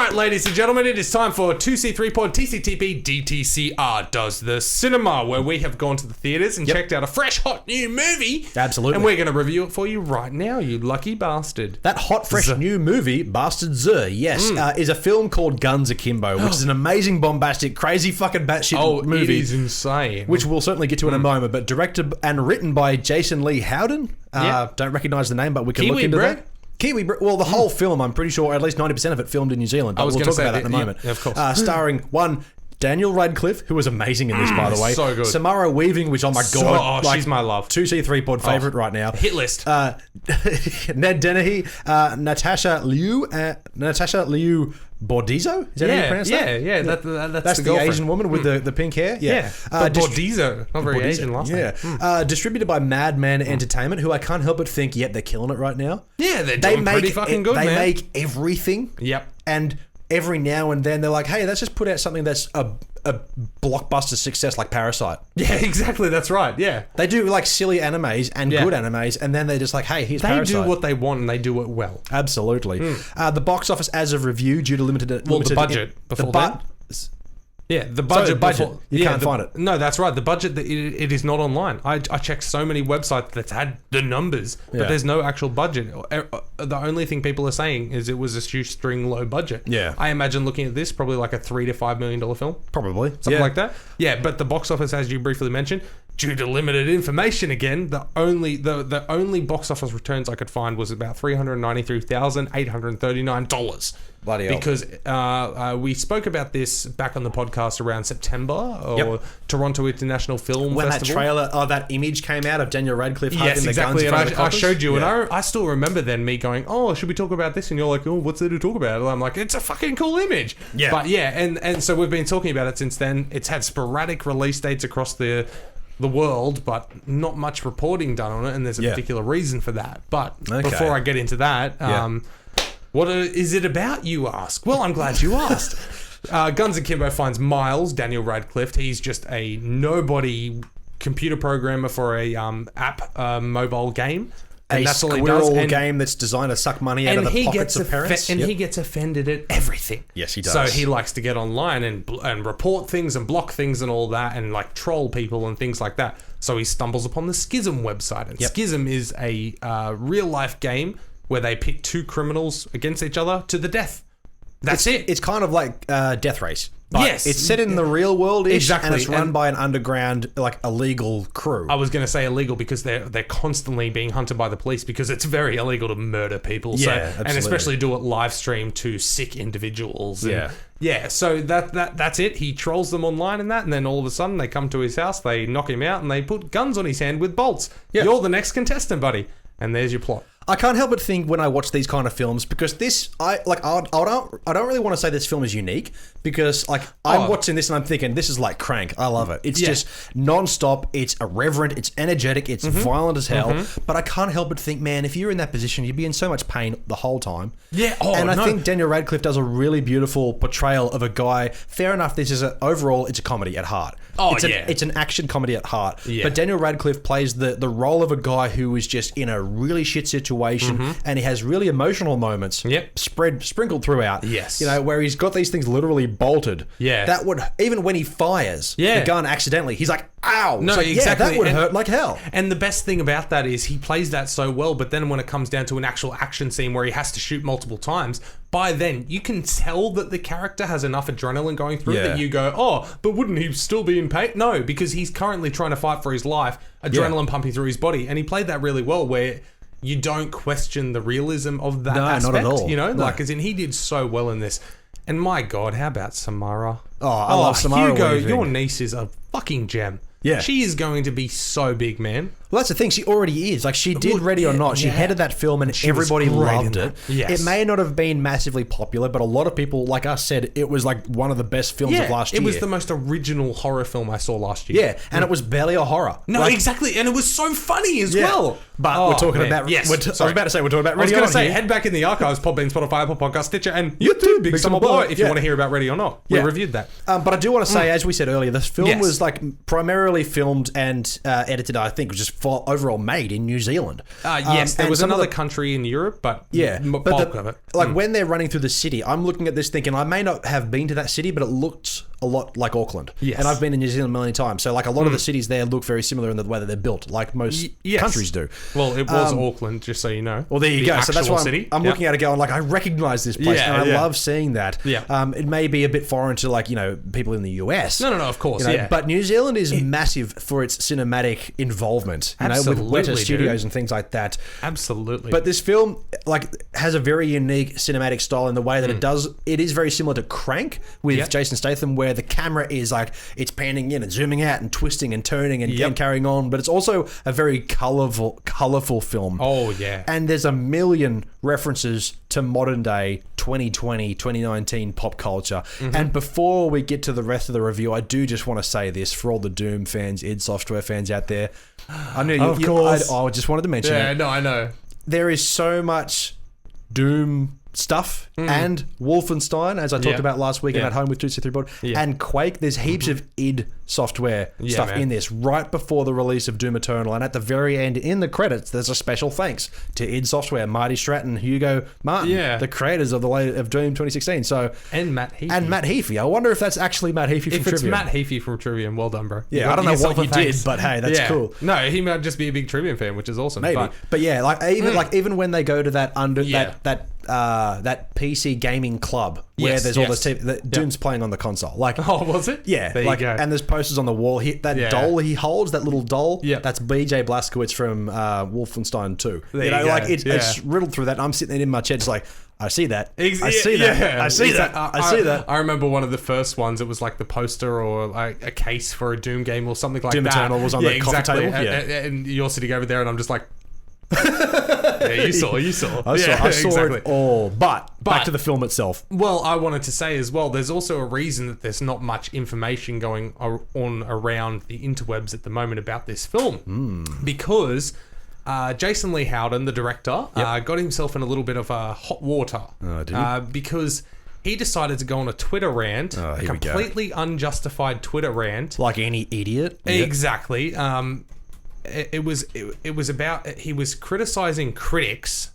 Alright, ladies and gentlemen, it is time for 2C3 Pod Tctp DTCR Does the Cinema, where we have gone to the theatres and checked out a fresh, hot new movie. Absolutely. And we're going to review it for you right now, you lucky bastard. That hot, fresh new movie, Bastard Z, yes, is a film called Guns Akimbo, which is an amazing, bombastic, crazy fucking batshit movie. It is insane. Which we'll certainly get to in a moment, but directed and written by Jason Lee Howden. Don't recognise the name, but we can look into that. Well, the whole film, I'm pretty sure at least 90% of it filmed in New Zealand, but we'll talk about that in a moment. Yeah, of course. Starring Daniel Radcliffe, who was amazing in this, by the way. So good. Samara Weaving, which, oh my God. She's my love. 2C3 Pod favourite right now. Hit list. Ned Dennehy, Natasha Liu Bordizzo? Is that how you pronounce that? Yeah. That's the Asian woman with the pink hair? Yeah. Bordizzo. Not very Asian last name. Yeah. Distributed by Madman Entertainment, who I can't help but think, they're killing it right now. Yeah, they're doing pretty fucking good, man. They make everything. Yep. And every now and then they're like, hey, let's just put out something that's a blockbuster success like Parasite. Yeah, exactly. That's right. Yeah. They do like silly animes and good animes, and then they're just like, hey, here's Parasite. They do what they want and they do it well. Absolutely. The box office as of review due to limited the budget before then. Yeah, the budget. Before, you can't find it. No, that's right. The budget, it is not online. I checked so many websites that's had the numbers, but there's no actual budget. The only thing people are saying is it was a shoestring low budget. Yeah. I imagine looking at this, probably like a $3 to $5 million film. Probably. Something like that. Yeah, but the box office, as you briefly mentioned, due to limited information again, the only box office returns I could find was about $393,839. Bloody hell. Because we spoke about this back on the podcast around September or Toronto International Film when Festival. That trailer, that image came out of Daniel Radcliffe hugging the guns in front of the I showed you, and I still remember then me going, oh, should we talk about this? And you're like, oh, what's there to talk about? And I'm like, it's a fucking cool image. Yeah. But and so we've been talking about it since then. It's had sporadic release dates across the world, but not much reporting done on it, and there's a particular reason for that. But before I get into that, what is it about, you ask? Well, I'm glad you asked. Guns Akimbo finds Miles, Daniel Radcliffe. He's just a nobody computer programmer for a mobile game. And that's all he does. A game that's designed to suck money out of the pockets of parents. And he gets offended at everything. Yes, he does. So he likes to get online and report things and block things and all that and like troll people and things like that. So he stumbles upon the Schism website. And Schism is a real-life game where they pit two criminals against each other to the death. That's it. It's kind of like Death Race. Yes. It's set in the real world-ish, exactly. And it's run by an underground, like, illegal crew. I was going to say illegal because they're constantly being hunted by the police because it's very illegal to murder people. Absolutely. And especially do it live stream to sick individuals. And so that's it. He trolls them online and that, and then all of a sudden they come to his house, they knock him out, and they put guns on his hand with bolts. Yeah. You're the next contestant, buddy. And there's your plot. I can't help but think when I watch these kind of films, because I don't really want to say this film is unique, because I'm watching this and I'm thinking this is like Crank. I love it. It's just non-stop. It's irreverent. It's energetic. It's violent as hell. But I can't help but think, man, if you're in that position, you'd be in so much pain the whole time. Yeah. I think Daniel Radcliffe does a really beautiful portrayal of a guy. Fair enough. This is overall it's a comedy at heart. It's an action comedy at heart. Yeah. But Daniel Radcliffe plays the role of a guy who is just in a really shit situation, and he has really emotional moments sprinkled throughout. Yes. Where he's got these things literally bolted. Yeah. That would, even when he fires the gun accidentally, he's like, ow. No, exactly. Yeah, that would hurt like hell. And the best thing about that is he plays that so well, but then when it comes down to an actual action scene where he has to shoot multiple times, by then you can tell that the character has enough adrenaline going through that you go, oh, but wouldn't he still be in pain? No, because he's currently trying to fight for his life, adrenaline pumping through his body, and he played that really well where you don't question the realism of that aspect. Not at all. As in he did so well in this. And my God, how about Samara? Oh, I love Samara Hugo, Weaving. your niece is a fucking gem. Yeah. She is going to be so big, man. Well, that's the thing. She already is. Like, she did Ready or Not. She headed that film and everybody loved it. Yes. It may not have been massively popular, but a lot of people, like us, said it was like one of the best films of last year. It was the most original horror film I saw last year. Yeah, and it was barely a horror. No, exactly. And it was so funny as well. But we're talking about... Yes. I was about to say we're talking about Ready or Not. I was going to say, head back in the archives, Podbean, Spotify, Apple Podcast, Stitcher, and YouTube, Big Summer Blower, if you want to hear about Ready or Not. We reviewed that. But I do want to say, as we said earlier, this film was like primarily filmed and edited, I think, just overall made in New Zealand. Yes, there was another country in Europe, but bulk of it. Like when they're running through the city, I'm looking at this thinking, I may not have been to that city, but it looked a lot like Auckland. Yes. And I've been in New Zealand a million times. So like a lot of the cities there look very similar in the way that they're built, like most countries do. Well, it was Auckland, just so you know. Well, there you go. So that's why I'm looking at it going, like, I recognize this place, and I love seeing that. Yeah. It may be a bit foreign to, like, people in the US. No, of course, But New Zealand is massive for its cinematic involvement, with Weta Studios and things like that. Absolutely. But this film, like, has a very unique cinematic style in the way that it does. It is very similar to Crank with Jason Statham, where the camera is like, it's panning in and zooming out and twisting and turning and carrying on, but it's also a very colorful film. Oh, yeah. And there's a million references to modern day 2020, 2019 pop culture. And before we get to the rest of the review, I do just want to say this for all the Doom fans, id Software fans out there. I know of course. I just wanted to mention it. Yeah, no, I know. There is so much Doom stuff and Wolfenstein, as I talked about last week and at home with 2C3 Board, and Quake. There's heaps of id Software stuff in this right before the release of Doom Eternal, and at the very end in the credits there's a special thanks to id Software, Marty Stratton, Hugo Martin, the creators of Doom 2016. So and Matt Heafy. I wonder if that's actually Matt Heafy from Trivium. If it's Matt Heafy from Trivium, well done, bro. Yeah, I don't know what you did, but hey, that's cool. No, he might just be a big Trivium fan, which is awesome. Maybe, but yeah, like even when they go to that PC gaming club where there's all this Doom's playing on the console. Like, oh, was it? Yeah, there you go. And there's posters on the wall. That doll he holds, that little doll. Yeah, that's BJ Blazkowicz from Wolfenstein 2. There you go. Like it's riddled through that. And I'm sitting there in my chair, just like, I see that. I see that. I see that. I see that. I remember one of the first ones. It was like the poster or like a case for a Doom game or something like Doom that. Doom Eternal was on the coffee table. And you're sitting over there, and I'm just like. You saw. I saw it all. But back to the film itself. Well, I wanted to say as well, there's also a reason that there's not much information going on around the interwebs at the moment about this film. Because Jason Lee Howden, the director, got himself in a little bit of hot water. Because he decided to go on a Twitter rant, a completely unjustified Twitter rant. Like any idiot. Exactly. It was about, he was criticizing critics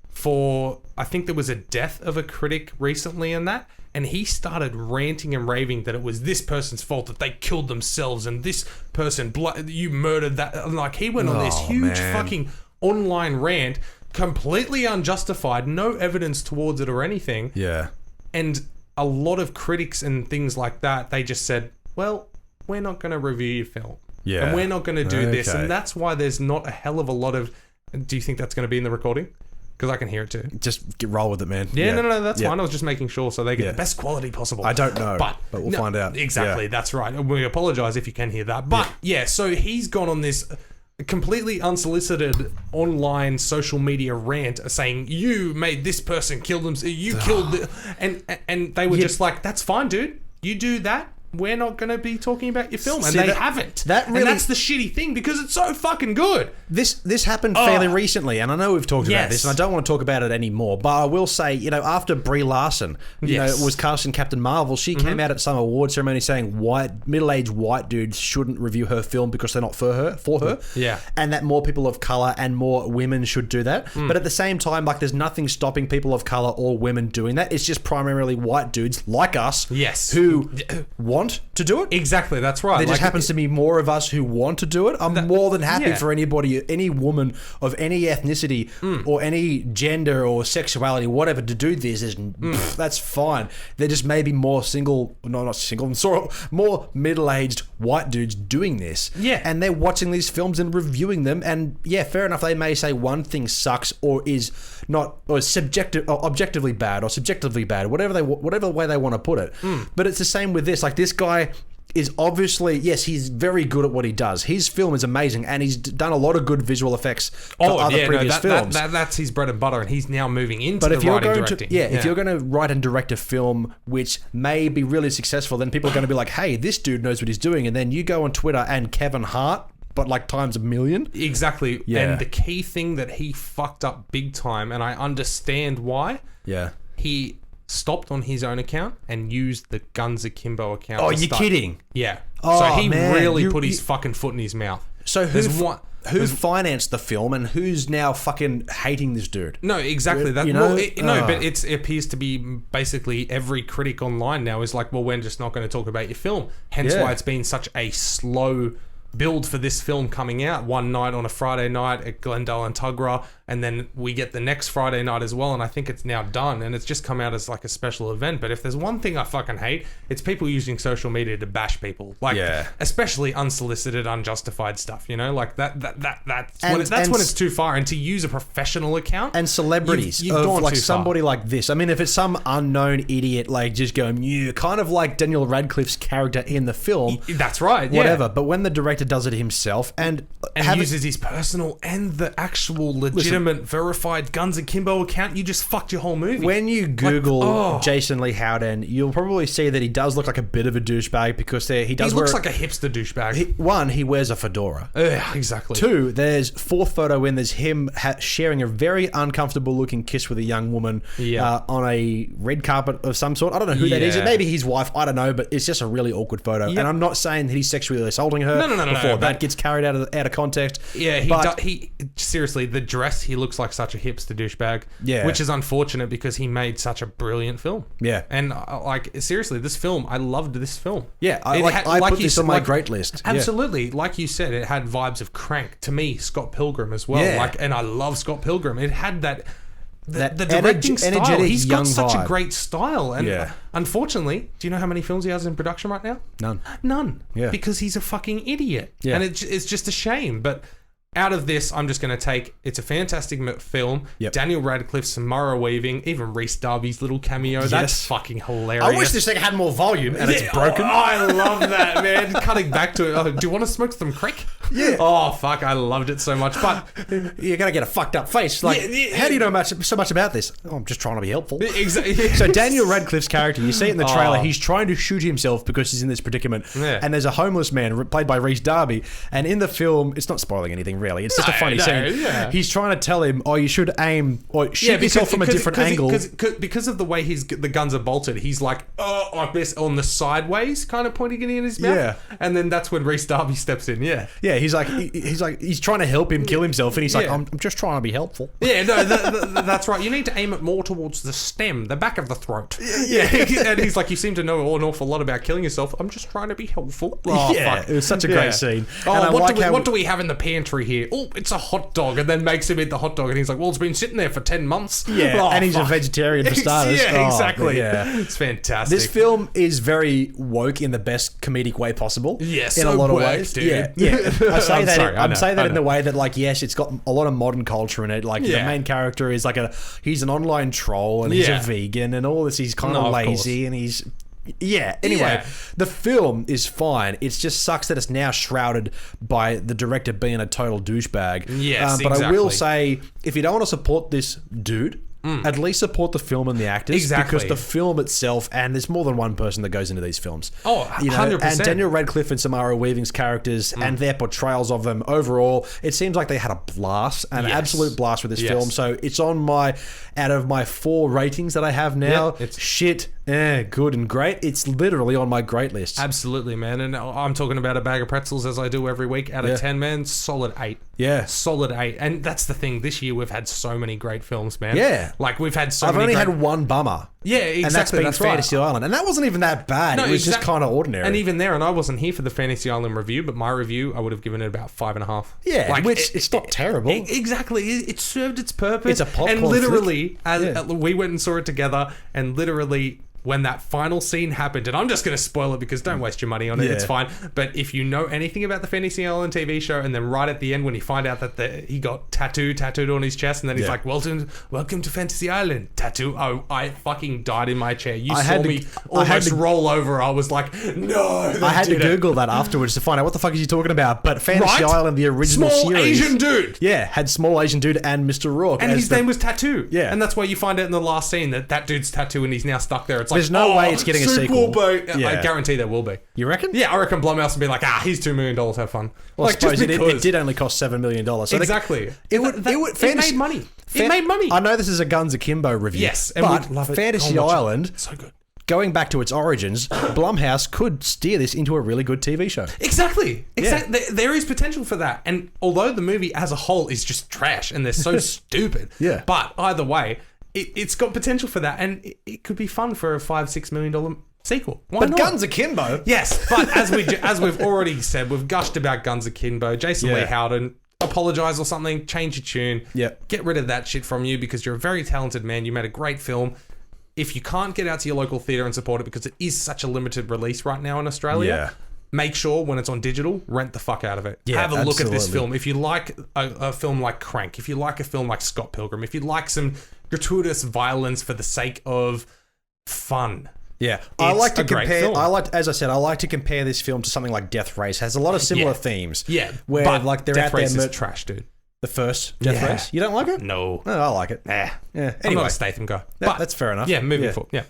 for, I think there was a death of a critic recently in that, and he started ranting and raving that it was this person's fault, that they killed themselves, and this person, you murdered that. Like, he went on this huge fucking online rant, completely unjustified, no evidence towards it or anything. Yeah. And a lot of critics and things like that, they just said, well, we're not going to review your film. Yeah. And we're not going to do this. And that's why there's not a hell of a lot of... Do you think that's going to be in the recording? Because I can hear it too. Just roll with it, man. Yeah, no, that's fine. I was just making sure so they get the best quality possible. I don't know, but we'll find out. Exactly, that's right. We apologise if you can hear that. But so he's gone on this completely unsolicited online social media rant saying, you made this person kill them, you killed... And they were just like, that's fine, dude. You do that. We're not going to be talking about your film. And they haven't. And that's the shitty thing, because it's so fucking good. This happened fairly recently, and I know we've talked about this, and I don't want to talk about it anymore, but I will say, after Brie Larson was cast in Captain Marvel, she came out at some award ceremony saying middle-aged white dudes shouldn't review her film because they're not for her. Yeah. And that more people of colour and more women should do that. But at the same time, like, there's nothing stopping people of colour or women doing that. It's just primarily white dudes like us who want to do it. Exactly, that's right. There just happens to be more of us who want to do it. I'm more than happy for anybody, any woman of any ethnicity or any gender or sexuality, whatever, to do this. That's fine. There just may be more more middle-aged white dudes doing this. Yeah. And they're watching these films and reviewing them, and fair enough, they may say one thing sucks or is not, or subjective, or objectively bad, or subjectively bad, whatever way they want to put it. But it's the same with this. Like, this guy is obviously, he's very good at what he does. His film is amazing, and he's done a lot of good visual effects for other previous films. That's his bread and butter, and he's now moving into if you're going to write and direct a film which may be really successful, then people are going to be like, hey, this dude knows what he's doing, and then you go on Twitter and Kevin Hart, but like times a million. Exactly. Yeah. And the key thing that he fucked up big time, and I understand why. Yeah. He stopped on his own account and used the Guns Akimbo account. Oh, you're kidding? Yeah. Oh, so he man. really put his fucking foot in his mouth. So who financed the film and who's now fucking hating this dude? No, exactly. That, you know? But it appears to be basically every critic online now is like, well, we're just not going to talk about your film. Hence why it's been such a slow build for this film coming out one night on a Friday night at Glendale and Tuggerah, and then we get the next Friday night as well, and I think it's now done, and it's just come out as like a special event. But if there's one thing I fucking hate, it's people using social media to bash people, like especially unsolicited, unjustified stuff, you know, like that's when it's too far. And to use a professional account and celebrities you've gone like too somebody far. Like this, I mean, if it's some unknown idiot like just going, you kind of like Daniel Radcliffe's character in the film, that's right, whatever. But when the director does it himself and uses his personal and the actual legitimate verified Guns Akimbo account, you just fucked your whole movie. When you Google Jason Lee Howden, you'll probably see that he does look like a bit of a douchebag because he looks like a hipster douchebag. He wears a fedora. Exactly. 2, there's fourth photo when there's him sharing a very uncomfortable looking kiss with a young woman on a red carpet of some sort. I don't know who that is. It may be his wife. I don't know, but it's just a really awkward photo. And I'm not saying that he's sexually assaulting her. No. That gets carried out of context. Yeah, he seriously, the dress, he looks like such a hipster douchebag. Yeah. Which is unfortunate because he made such a brilliant film. Yeah. And like seriously, this film, I loved this film. Yeah, I put this on my great list. Absolutely. Like you said, it had vibes of Crank. To me, Scott Pilgrim as well. Yeah. And I love Scott Pilgrim. It had that the directing style. Energetic He's got young such vibe. a great style. And unfortunately, do you know how many films he has in production right now? None. Yeah. Because he's a fucking idiot. Yeah. And it's just a shame. But out of this, I'm just going to take, it's a fantastic film. Yep. Daniel Radcliffe, Samara Weaving, even Rhys Darby's little cameo. Yes. That's fucking hilarious. I wish this thing had more volume and it's broken. Oh, I love that, man. Cutting back to it. Do you want to smoke some crack? Yeah. Oh, fuck. I loved it so much. But you're going to get a fucked up face. Like, how do you know so much about this? Oh, I'm just trying to be helpful. Exactly. So Daniel Radcliffe's character, you see it in the trailer, he's trying to shoot himself because he's in this predicament. Yeah. And there's a homeless man played by Rhys Darby. And in the film, it's not spoiling anything really. It's just a funny scene. Yeah. He's trying to tell him, you should aim or shoot yourself from a different angle. Because of the way the guns are bolted, he's like this on the sideways, kind of pointing it in his mouth. Yeah. And then that's when Rhys Darby steps in. Yeah. Yeah. He's trying to help him kill himself, and he's like, I'm just trying to be helpful. Yeah. No, that's right. You need to aim it more towards the stem, the back of the throat. Yeah. And he's like, you seem to know an awful lot about killing yourself. I'm just trying to be helpful. Oh, fuck. It was such a great scene. What do we have in the pantry here? Oh, it's a hot dog, and then makes him eat the hot dog, and he's like, well, it's been sitting there for 10 months. Yeah, and he's a vegetarian for starters. Yeah, exactly. Yeah. It's fantastic. This film is very woke in the best comedic way possible. Yes, in a lot of ways. Dude. Yeah. I say that in the way that, like, yes, it's got a lot of modern culture in it. Like, the main character is like he's an online troll, and he's a vegan, and all this. He's kind of lazy, and he's... Anyway, the film is fine. It just sucks that it's now shrouded by the director being a total douchebag. Yes, but I will say, if you don't want to support this dude, at least support the film and the actors. Exactly. Because the film itself, and there's more than one person that goes into these films. Oh, 100%. And Daniel Radcliffe and Samara Weaving's characters and their portrayals of them overall, it seems like they had a blast, an absolute blast with this film. So it's on out of my 4 ratings that I have now, it's shit, good and great. It's literally on my great list. Absolutely, man. And I'm talking about a bag of pretzels as I do every week. Out of 10, man, solid 8. Yeah. Solid 8. And that's the thing. This year we've had so many great films, man. Yeah. Like we've had so I've many only had one bummer. Yeah, exactly. And that's been Fantasy Island. And that wasn't even that bad. It was just kind of ordinary. And even there, and I wasn't here for the Fantasy Island review, but my review, I would have given it about 5.5. Yeah, which it's not terrible. Exactly. It served its purpose. It's a popcorn And literally, we went and saw it together, and literally... when that final scene happened, and I'm just going to spoil it because don't waste your money on it, it's fine. But if you know anything about the Fantasy Island TV show, and then right at the end when you find out that he got tattooed on his chest, and then he's like, welcome to Fantasy Island, tattoo. Oh, I fucking died in my chair. You saw me almost roll over. I was like, no. I had to Google that afterwards to find out what the fuck is he talking about. But Fantasy Island, the original small series. Asian dude. Yeah, had small Asian dude and Mr. Rourke. And his name was Tattoo. Yeah. And that's why you find out in the last scene that dude's tattoo and he's now stuck there. It's like, there's no way it's getting a sequel. I guarantee there will be. You reckon? Yeah, I reckon Blumhouse will be like, he's $2 million, have fun. Well, like, I suppose it did only cost $7 million. So exactly. It made money. It made money. I know this is a Guns Akimbo review. Yes, but Fantasy Island... so good. going back to its origins, Blumhouse could steer this into a really good TV show. Exactly. There is potential for that. And although the movie as a whole is just trash and they're so stupid, but either way, it's got potential for that, and it could be fun for a $5-6 million sequel. Why not? Guns Akimbo. Yes, but as we've already said, we've gushed about Guns Akimbo. Jason Lee Howden, apologize or something, change your tune. Get rid of that shit from you, because you're a very talented man. You made a great film. If you can't get out to your local theatre and support it, because it is such a limited release right now in Australia, make sure when it's on digital, rent the fuck out of it. Have a look at this film. If you like a film like Crank, if you like a film like Scott Pilgrim, if you like some gratuitous violence for the sake of fun. I like to compare. As I said, I like to compare this film to something like Death Race. It has a lot of similar themes. Where but like they're Death out Race there. is trash, dude. The first Death Race. You don't like it? No. I like it. Anyway, I'm not a Statham guy. But that's fair enough. Moving forward.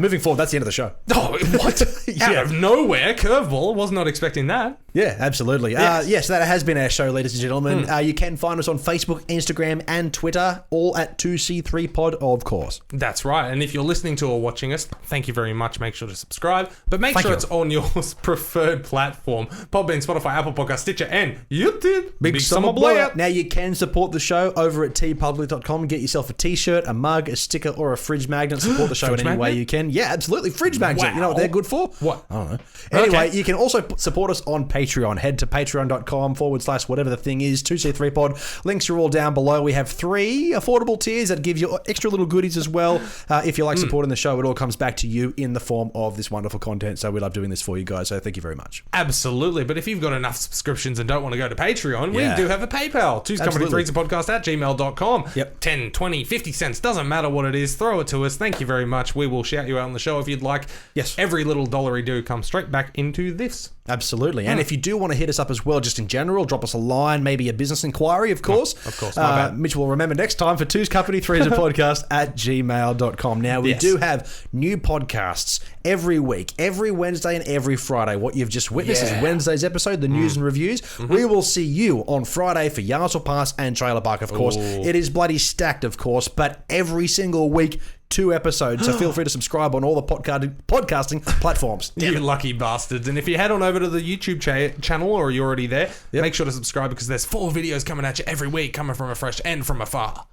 Moving forward, that's the end of the show. Oh, what? Out of nowhere, curveball. Was not expecting that. Yeah, absolutely. Yes, that has been our show, ladies and gentlemen. You can find us on Facebook, Instagram, and Twitter, all at 2C3Pod, of course. That's right. And if you're listening to or watching us, thank you very much. Make sure to subscribe, but make sure it's on your preferred platform. Podbean, Spotify, Apple Podcast, Stitcher, and YouTube. Big summer blowout. Now you can support the show over at tpublic.com. Get yourself a t-shirt, a mug, a sticker, or a fridge magnet. Support the show in any way you can. Yeah, absolutely. Fridge magnet. Wow. You know what they're good for? What? I don't know. Anyway, you can also support us on Patreon. Head to patreon.com/whatever the thing is, 2C3Pod. Links are all down below. We have 3 affordable tiers that give you extra little goodies as well. If you like supporting the show, it all comes back to you in the form of this wonderful content. So we love doing this for you guys. So thank you very much. Absolutely. But if you've got enough subscriptions and don't want to go to Patreon, we do have a PayPal. 2company3podcast at gmail.com. 10, 20, 50 cents. Doesn't matter what it is. Throw it to us. Thank you very much. We will shout you out on the show if you'd like. Yes. Every little dollary do comes straight back into this. Absolutely. And if you do want to hit us up as well, just in general, drop us a line, maybe a business inquiry, of course. Of course. My bad. Mitch will remember next time for 2's Company 3's podcast at gmail.com. Now, we do have new podcasts every week, every Wednesday and every Friday. What you've just witnessed is Wednesday's episode, the news and reviews. We will see you on Friday for Yarns or Pass and Trailer Park, of course. It is bloody stacked, of course, but every single week, 2 episodes, so feel free to subscribe on all the podcasting platforms. You lucky bastards. And if you head on over to the YouTube channel, or you're already there, make sure to subscribe, because there's 4 videos coming at you every week, coming from afresh and from afar.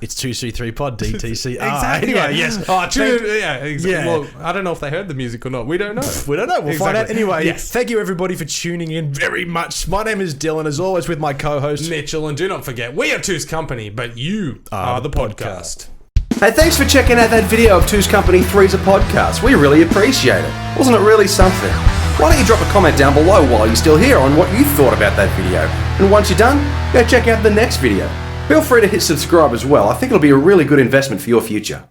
It's 2C3Pod, DTC. Exactly. Anyway, yes. Exactly. Well, I don't know if they heard the music or not. We don't know. We'll find out. Anyway, thank you everybody for tuning in very much. My name is Dylan, as always, with my co-host Mitchell. And do not forget, we are 2's Company, but you are the podcast. Hey, thanks for checking out that video of 2's Company 3's a podcast. We really appreciate it. Wasn't it really something? Why don't you drop a comment down below while you're still here on what you thought about that video. And once you're done, go check out the next video. Feel free to hit subscribe as well. I think it'll be a really good investment for your future.